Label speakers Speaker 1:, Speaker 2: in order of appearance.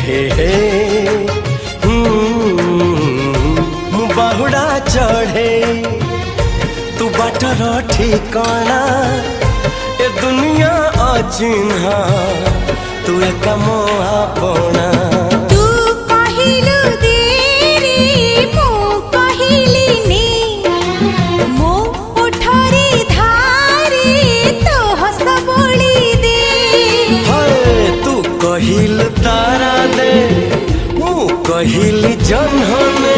Speaker 1: हे हे बाहुड़ा चढ़े तू बाटर ठिकाना ए दुनिया अचिन्हा तू एक मोहा पोना कहिल तारा दे मु कहिल जन्हने